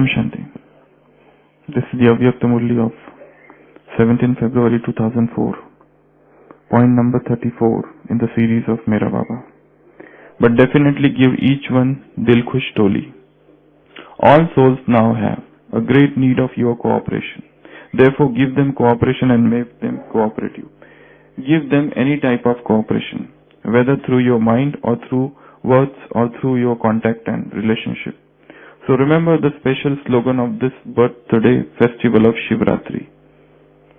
Om Shanti. This is the Avyakta Murli of 17 February 2004. Point number 34 in the series of Mera Baba. But definitely give each one Dil Khush Toli. All souls now have a great need of your cooperation. Therefore give them cooperation and make them cooperative. Give them any type of cooperation, whether through your mind or through words or through your contact and relationship. So remember the special slogan of this birthday festival of Shivratri.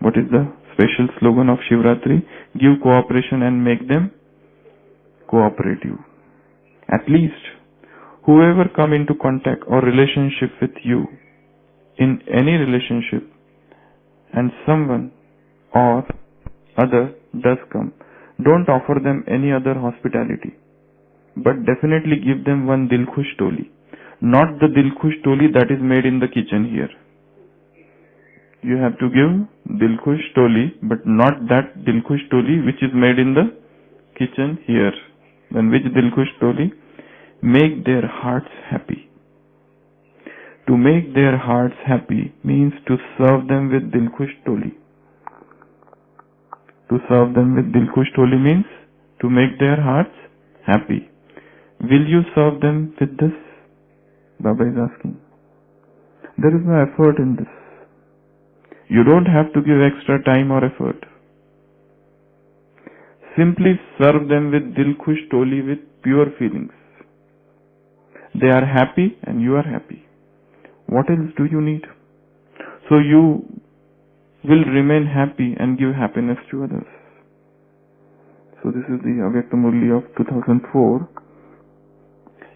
What is the special slogan of Shivratri? Give cooperation and make them cooperative. At least, whoever come into contact or relationship with you, in any relationship, and someone or other does come, don't offer them any other hospitality, but definitely give them one Dil Khush Toli. Not the Dil Khush Toli that is made in the kitchen here. You have to give Dil Khush Toli, but not that Dil Khush Toli which is made in the kitchen here. Then which Dil Khush Toli? Make their hearts happy. To make their hearts happy means to serve them with Dil Khush Toli. To serve them with Dil Khush Toli means to make their hearts happy. Will you serve them with this? Baba is asking. There is no effort in this. You don't have to give extra time or effort. Simply serve them with Dil Khush Toli with pure feelings. They are happy and you are happy. What else do you need? So you will remain happy and give happiness to others. So this is the Avyakta Murli of 2004.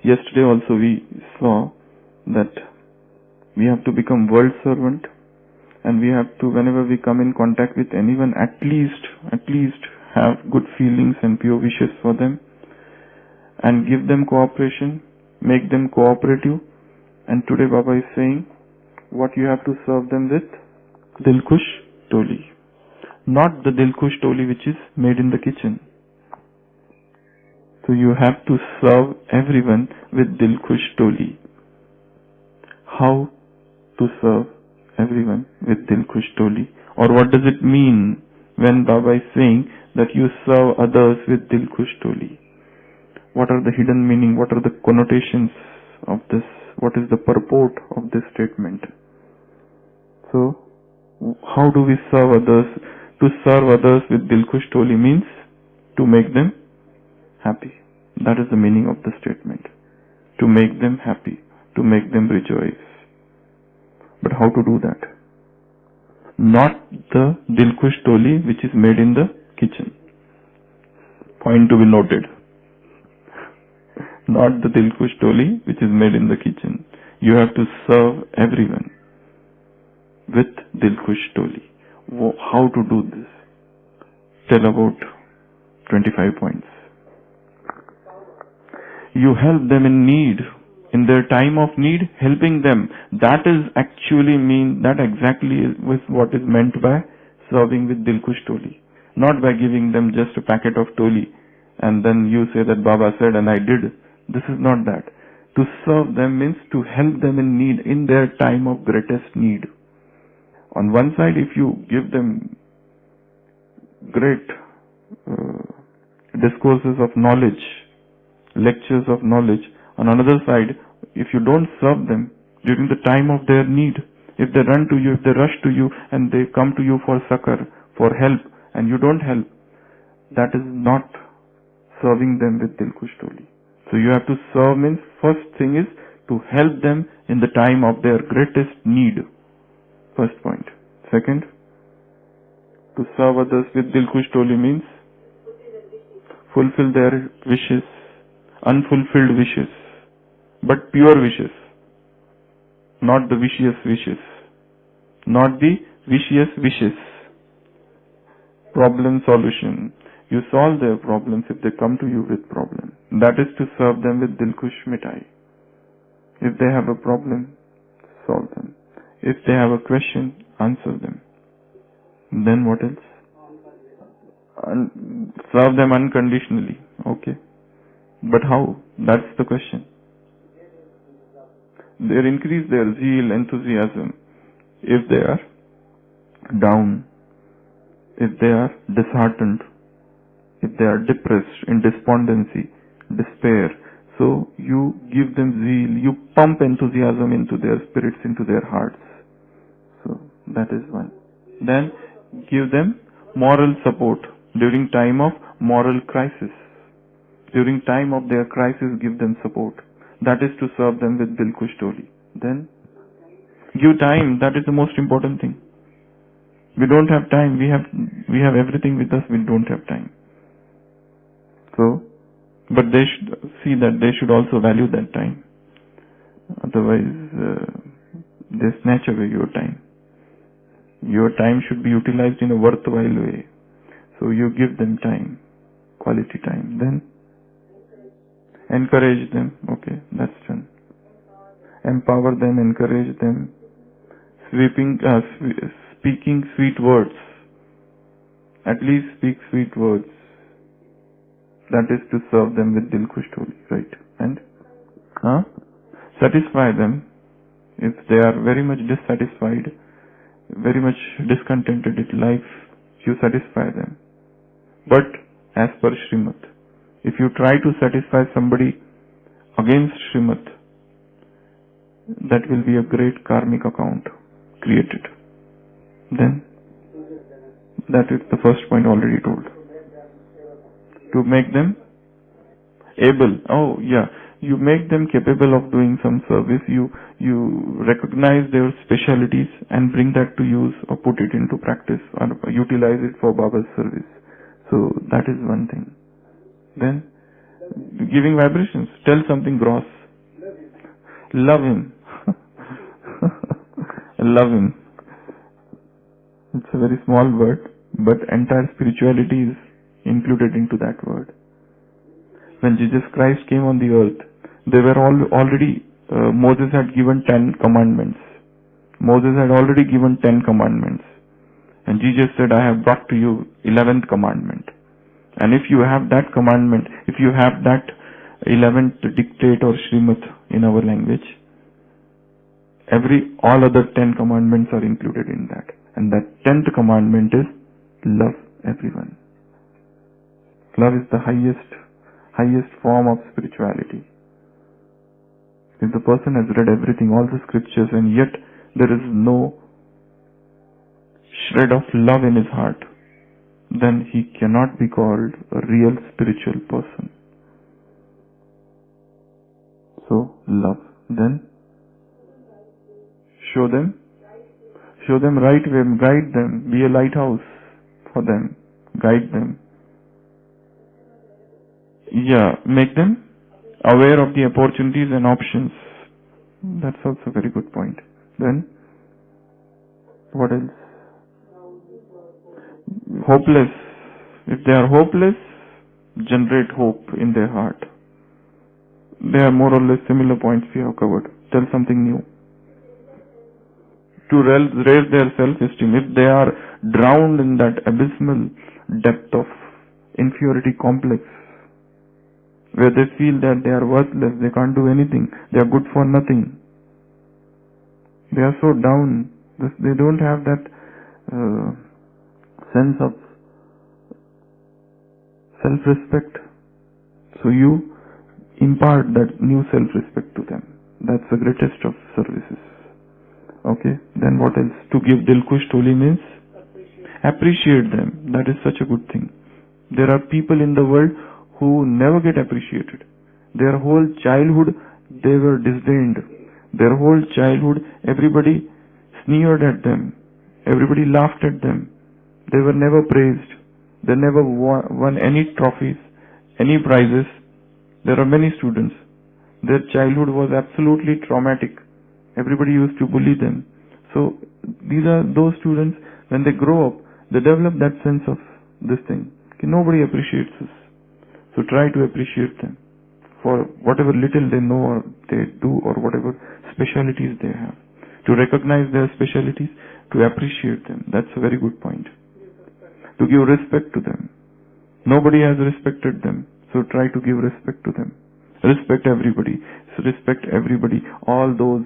Yesterday also we saw that we have to become world servant, and we have to, whenever we come in contact with anyone, at least have good feelings and pure wishes for them, and give them cooperation, make them cooperative. And today Baba is saying what you have to serve them with? Dil Khush Toli. Not the Dil Khush Toli which is made in the kitchen. So you have to serve everyone with Dil Khush Toli. How to serve everyone with Dil Khush Toli? Or what does it mean when Baba is saying that you serve others with Dil Khush Toli? What are the hidden meaning? What are the connotations of this? What is the purport of this statement? So, how do we serve others? To serve others with Dil Khush Toli means to make them happy. That is the meaning of the statement. To make them happy, to make them rejoice. But how to do that? Not the Dil Khush Toli which is made in the kitchen. Point to be noted. Not the Dil Khush Toli which is made in the kitchen. You have to serve everyone with Dil Khush Toli. How to do this? Tell about 25 points. You help them in need, in their time of need, helping them. That exactly is what is meant by serving with Dil Khush Toli. Not by giving them just a packet of Toli and then you say that Baba said and I did. This is not that. To serve them means to help them in need, in their time of greatest need. On one side, if you give them great discourses of knowledge, lectures of knowledge, on another side, if you don't serve them during the time of their need, if they run to you, if they rush to you and they come to you for succor, for help, and you don't help, that is not serving them with Dil Khush Toli. So you have to serve means first thing is to help them in the time of their greatest need. First point. Second, to serve others with Dil Khush Toli means fulfill their wishes, unfulfilled wishes, but pure wishes, not the vicious wishes, not the vicious wishes. Problem solution. You solve their problems if they come to you with problem. That is to serve them with Dil Khush Mitai. If they have a problem, solve them. If they have a question, answer them. Then what else? Serve them unconditionally. Okay. But how? That's the question. They increase their zeal, enthusiasm. If they are down, if they are disheartened, if they are depressed, in despondency, despair, so you give them zeal, you pump enthusiasm into their spirits, into their hearts. So that is one. Then give them moral support during time of moral crisis. During time of their crisis, give them support. That is to serve them with Dil Kush Toli. Then give time. That is the most important thing. We don't have time. We have everything with us. We don't have time. So, but they should see that they should also value that time. Otherwise, they snatch away your time. Your time should be utilized in a worthwhile way. So you give them time, quality time. Then encourage them. Okay, that's done. Empower them, encourage them. Speaking sweet words. At least speak sweet words. That is to serve them with Dil Kush Toli, right? And satisfy them. If they are very much dissatisfied, very much discontented with life, you satisfy them. But as per Srimad, if you try to satisfy somebody against Srimad, that will be a great karmic account created. Then, that is the first point already told. To make them able. Oh, yeah. You make them capable of doing some service. You recognize their specialities and bring that to use or put it into practice or utilize it for Baba's service. So that is one thing. Then giving vibrations. Tell something gross. Love him. Love him. It's a very small word, but entire spirituality is included into that word. When Jesus Christ came on the earth, they were already, Moses had given 10 commandments. Moses had already given 10 commandments. And Jesus said, I have brought to you 11th commandment. And if you have that commandment, if you have that 11th dictate or Srimad in our language, all other 10 commandments are included in that. And that 10th commandment is love everyone. Love is the highest form of spirituality. If the person has read everything, all the scriptures, and yet there is no shred of love in his heart, then he cannot be called a real spiritual person. So, love. Then, show them right way, guide them, be a lighthouse for them, guide them. Yeah, make them aware of the opportunities and options. That's also a very good point. Then, what else? Hopeless. If they are hopeless, generate hope in their heart. They are more or less similar points we have covered. Tell something new. To raise their self-esteem. If they are drowned in that abysmal depth of inferiority complex, where they feel that they are worthless, they can't do anything, they are good for nothing. They are so down, they don't have that sense of self-respect. So you impart that new self-respect to them. That's the greatest of services. Okay, then what else? To give Dil Kush Toli means appreciate them. That is such a good thing. There are people in the world who never get appreciated. Their whole childhood they were disdained. Their whole childhood everybody sneered at them. Everybody laughed at them. They were never praised. They never won any trophies, any prizes. There are many students. Their childhood was absolutely traumatic. Everybody used to bully them. So these are those students, when they grow up, they develop that sense of this thing. Okay, nobody appreciates us. So try to appreciate them for whatever little they know or they do or whatever specialities they have. To recognize their specialities, to appreciate them. That's a very good point. To give respect to them. Nobody has respected them. So try to give respect to them. Respect everybody. So respect everybody. All those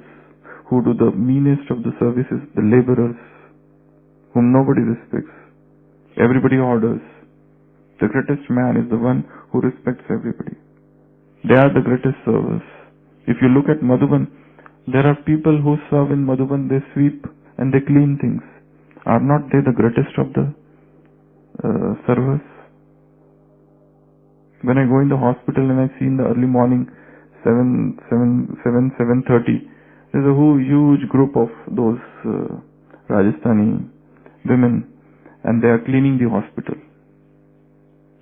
who do the meanest of the services, the laborers, whom nobody respects. Everybody orders. The greatest man is the one who respects everybody. They are the greatest servers. If you look at Madhuban, there are people who serve in Madhuban, they sweep and they clean things. Are not they the greatest of the servers? When I go in the hospital and I see in the early morning 7:30, there's a huge group of those Rajasthani women, and they are cleaning the hospital.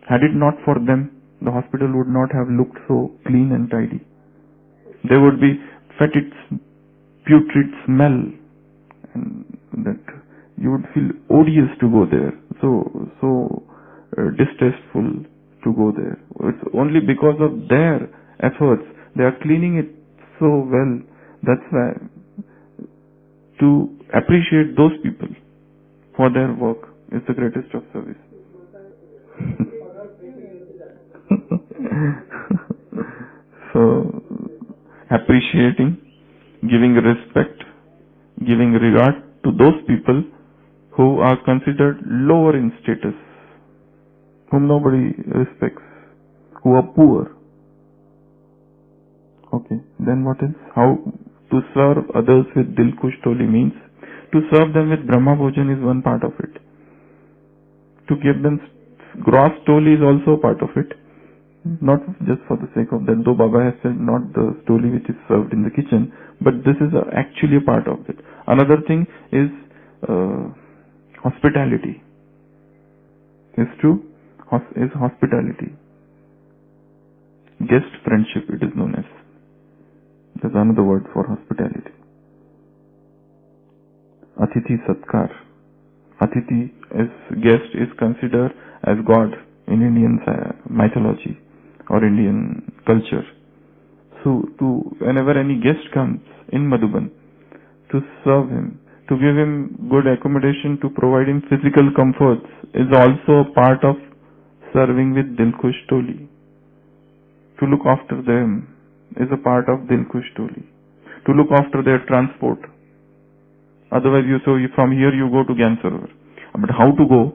Had it not for them, the hospital would not have looked so clean and tidy. There would be fetid, putrid smell, and that you would feel odious to go there. So distasteful to go there. It's only because of their efforts. They are cleaning it so well. That's why to appreciate those people for their work is the greatest of service. So, appreciating, giving respect, giving regard to those people who are considered lower in status, whom nobody respects, who are poor. Okay, then what else? How to serve others with Dil Kush Toli means to serve them with Brahma Bhojan is one part of it. To give them gross toli is also part of it. Not just for the sake of that, though Baba has said not the toli which is served in the kitchen, but this is actually a part of it. Another thing is hospitality. Is true? Is hospitality. Guest friendship it is known as. There's another word for hospitality. Atithi Satkar. Atithi as guest is considered as God in Indian mythology or Indian culture. So whenever any guest comes in Madhuban, to serve him, to give him good accommodation, to provide him physical comforts is also a part of serving with Dil Kush Toli. To look after them is a part of Dil Kush Toli. To look after their transport. Otherwise from here you go to Gyansarovar. But how to go?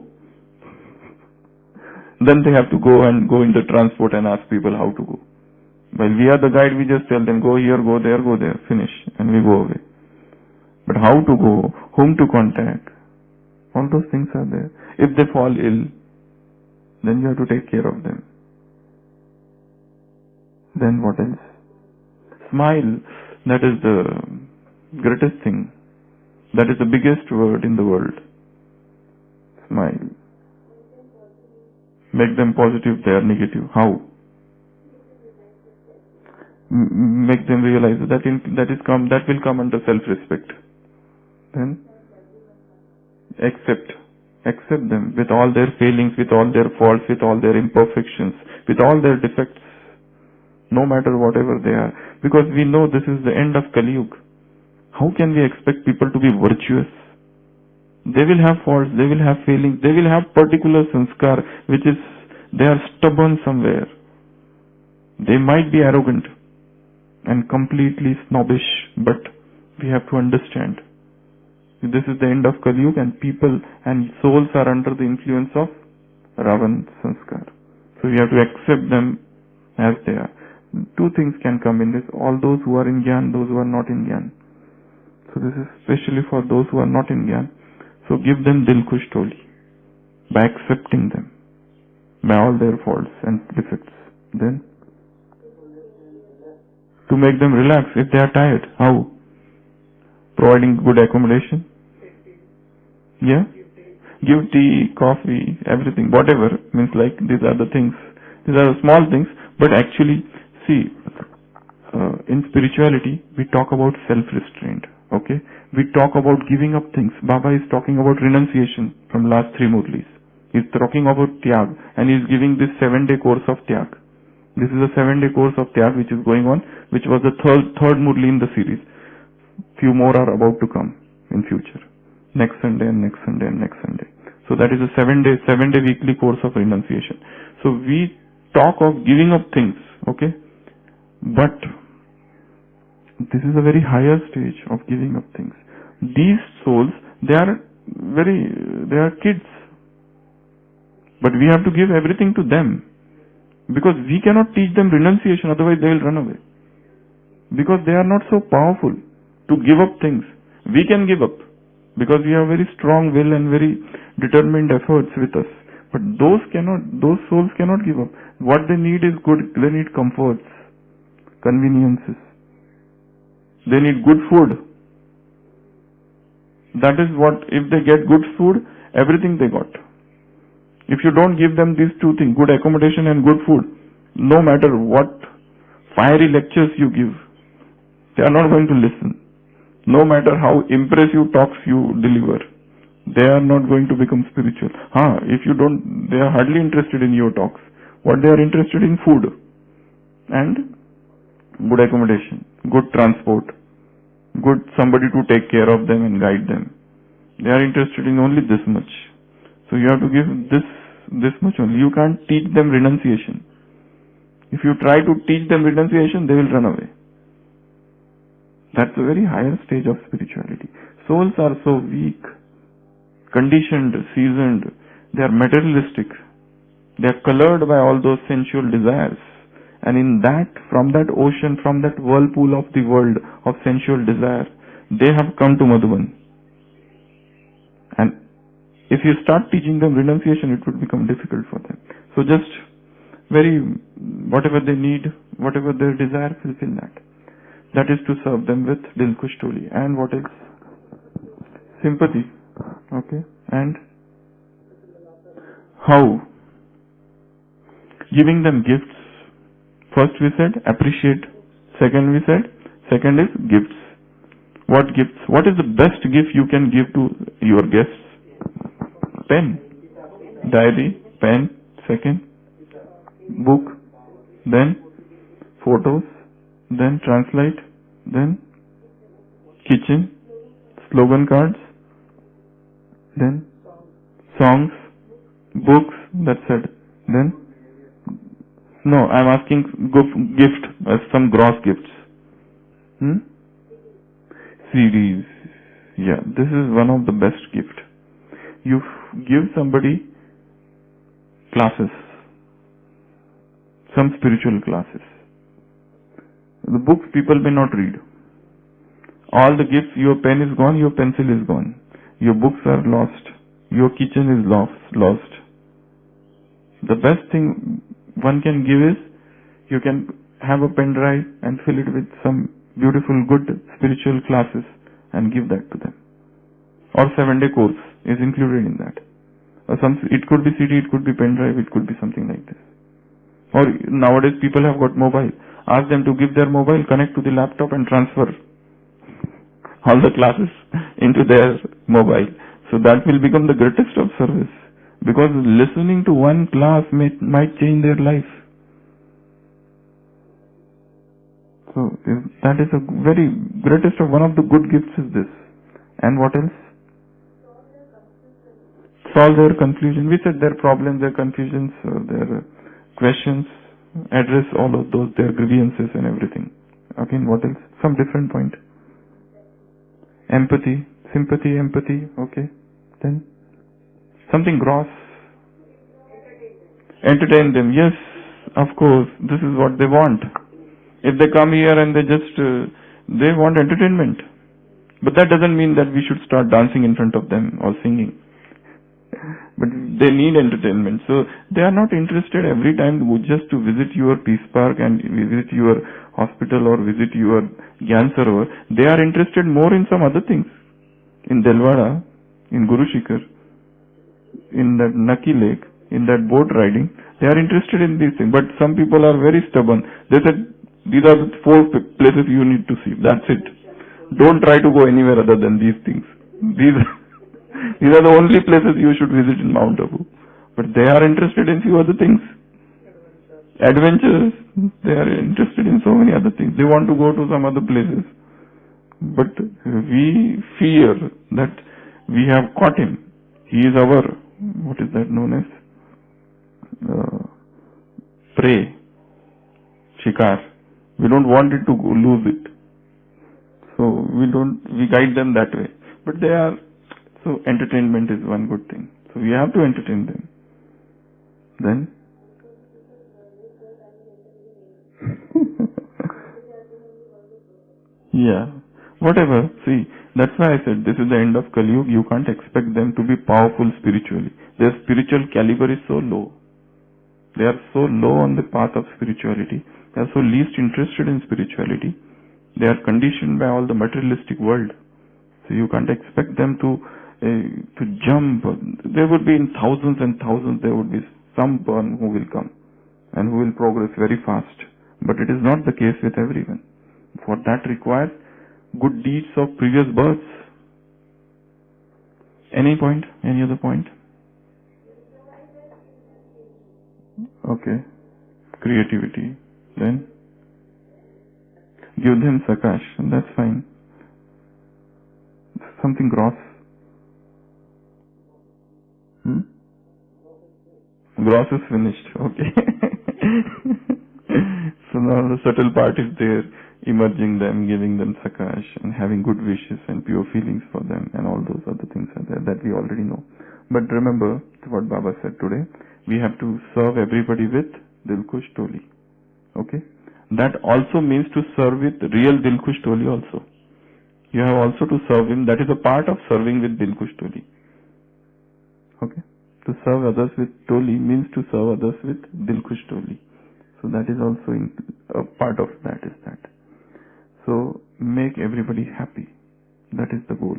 Then they have to go in the transport and ask people how to go. While we are the guide, we just tell them go here, go there, finish, and we go away. But how to go, whom to contact, all those things are there. If they fall ill, then you have to take care of them. Then what else? Smile, that is the greatest thing. That is the biggest word in the world. Smile. Make them positive, they are negative. How? Make them realize that will come under self-respect. Then accept them with all their failings, with all their faults, with all their imperfections, with all their defects, no matter whatever they are. Because we know this is the end of Kali Yuga. How can we expect people to be virtuous? They will have faults, they will have failings, they will have particular sanskar, they are stubborn somewhere. They might be arrogant and completely snobbish, but we have to understand. This is the end of Kali Yuga, and people and souls are under the influence of Ravan sanskar. So we have to accept them as they are. Two things can come in this, all those who are in Gyan, those who are not in Gyan. So this is especially for those who are not in Gyan. So give them Dil Kush Toli by accepting them, by all their faults and defects. Then to make them relax if they are tired. How? Providing good accommodation. Yeah? Give tea, coffee, everything, whatever. Means like these are the things. These are the small things, but actually, see, in spirituality, we talk about self-restraint. Okay? We talk about giving up things. Baba is talking about renunciation from last 3 Murlis. He's talking about Tyag, and he's giving this 7-day course of Tyag. This is a 7-day course of Tyag which is going on, which was the third Murli in the series. Few more are about to come in future. Next Sunday and next Sunday and next Sunday. So that is a 7-day weekly course of renunciation. So we talk of giving up things, okay? But this is a very higher stage of giving up things. These souls, they are kids. But we have to give everything to them. Because we cannot teach them renunciation, otherwise they will run away. Because they are not so powerful to give up things. We can give up. Because we have very strong will and very determined efforts with us. But those souls cannot give up. What they need is they need comforts, conveniences. They need good food. That is what, if they get good food, everything they got. If you don't give them these two things, good accommodation and good food, no matter what fiery lectures you give, they are not going to listen. No matter how impressive talks you deliver, they are not going to become spiritual. They are hardly interested in your talks. What they are interested in, food and good accommodation, good transport, good somebody to take care of them and guide them. They are interested in only this much. So you have to give this much only. You can't teach them renunciation. If you try to teach them renunciation, they will run away. That's a very higher stage of spirituality. Souls are so weak, conditioned, seasoned. They are materialistic. They are colored by all those sensual desires. And from that ocean, from that whirlpool of the world of sensual desire, they have come to Madhuban. And if you start teaching them renunciation, it would become difficult for them. So just whatever they need, whatever their desire, fulfill that. That is to serve them with Dilkush Toli. And what else? Sympathy. Okay. And how? Giving them gifts. First we said appreciate. Second is gifts. What gifts? What is the best gift you can give to your guests? Pen. Diary. Pen. Second. Book. Then photos. Then translate. Then kitchen. Slogan cards. Then songs. Books. That's it. Then no, I'm asking gift, some gross gifts. CDs. Yeah, this is one of the best gift. You give somebody classes, some spiritual classes. The books people may not read. All the gifts, your pen is gone, your pencil is gone. Your books are lost. Your kitchen is lost. The best thing one can give is, you can have a pen drive and fill it with some beautiful, good spiritual classes and give that to them. Or 7-day course is included in that. Or it could be CD, it could be pen drive, it could be something like this. Or nowadays people have got mobile. Ask them to give their mobile, connect to the laptop and transfer all the classes into their mobile. So that will become the greatest of service. Because listening to one class might change their life. So that is a very greatest of one of the good gifts is this. And what else? Solve their confusion. We said their problems, their confusions, their questions, address all of those, their grievances and everything. Again, what else? Some different point. Empathy, sympathy, empathy. Okay. Then something gross. Entertain them. Yes, of course. This is what they want. If they come here and they want entertainment. But that doesn't mean that we should start dancing in front of them or singing. But they need entertainment. So they are not interested every time just to visit your peace park and visit your hospital or visit your Gyan Sarovar. They are interested more in some other things. In Delwada, in Guru Shikhar, in that Naki Lake, in that boat riding. They are interested in these things. But some people are very stubborn. They said, these are the 4 places you need to see. That's it. Don't try to go anywhere other than these things. These are the only places you should visit in Mount Abu. But they are interested in few other things. Adventures. They are interested in so many other things. They want to go to some other places. But we fear that we have caught him. He is our, what is that known as? Prey. Shikar. We don't want it to lose it. So we guide them that way. But so entertainment is one good thing. So we have to entertain them. Then? Yeah. Whatever. See, that's why I said this is the end of Kali Yuga. You can't expect them to be powerful spiritually. Their spiritual caliber is so low. They are so low on the path of spirituality. They are so least interested in spirituality. They are conditioned by all the materialistic world. So you can't expect them to jump. There would be in thousands and thousands, there would be someone who will come and who will progress very fast. But it is not the case with everyone. For that requires good deeds of previous births. Any point? Any other point? Okay. Creativity. Then? Give them sakash. That's fine. Something gross. Gross is finished. Okay. So now the subtle part is there. Emerging them, giving them sakash, and having good wishes and pure feelings for them, and all those other things are there that we already know. But remember what Baba said today. We have to serve everybody with Dilkush Toli. Okay? That also means to serve with real Dilkush Toli also. You have also to serve him. That is a part of serving with Dilkush Toli. Okay? To serve others with Toli means to serve others with Dilkush Toli. So that is also a part of that is that. So make everybody happy. That is the goal.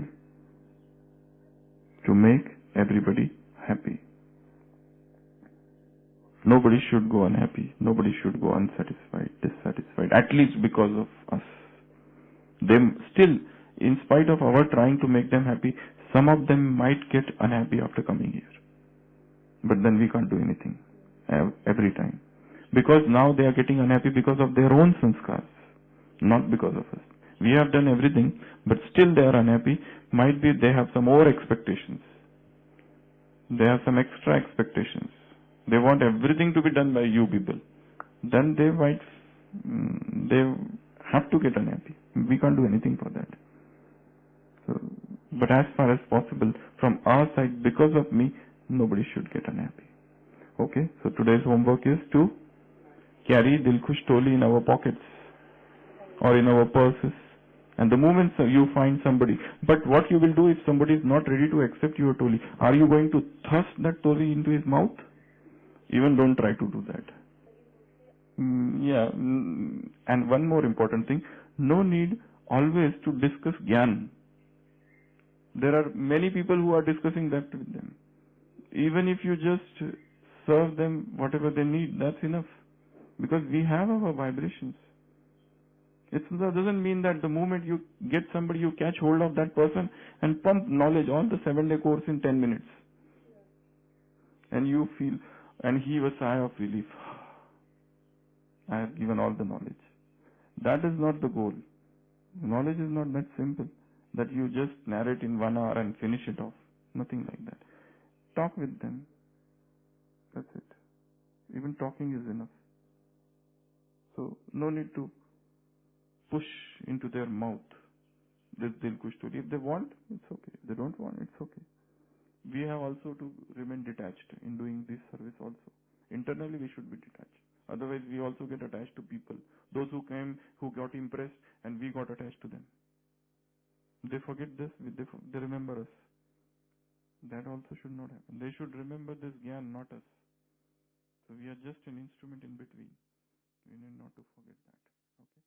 To make everybody happy. Nobody should go unhappy. Nobody should go unsatisfied, dissatisfied, at least because of us. Them still, in spite of our trying to make them happy, some of them might get unhappy after coming here. But then we can't do anything every time. Because now they are getting unhappy because of their own sanskars, not because of us. We have done everything, but still they are unhappy. Might be they have some more expectations. They have some extra expectations. They want everything to be done by you people. Then they have to get unhappy. We can't do anything for that. So, but as far as possible, from our side, because of me, nobody should get unhappy. Okay, so today's homework is to carry Dilkush Toli in our pockets or in our purses. And the moment you find somebody, but what you will do if somebody is not ready to accept your Toli, are you going to thrust that Toli into his mouth? Even don't try to do that. And one more important thing, no need always to discuss Gyan. There are many people who are discussing that with them. Even if you just serve them whatever they need, that's enough. Because we have our vibrations. It doesn't mean that the moment you get somebody, you catch hold of that person and pump knowledge on the 7-day course in 10 minutes. And you feel, and heave a sigh of relief. I have given all the knowledge. That is not the goal. Knowledge is not that simple that you just narrate in 1 hour and finish it off. Nothing like that. Talk with them. That's it. Even talking is enough. So no need to push into their mouth this Dilkush Toli. If they want, it's okay. If they don't want, it's okay. We have also to remain detached in doing this service also. Internally we should be detached. Otherwise we also get attached to people. Those who came, who got impressed, and we got attached to them. They forget this, they remember us. That also should not happen. They should remember this Gyan, not us. So we are just an instrument in between. We need not to forget that. Okay?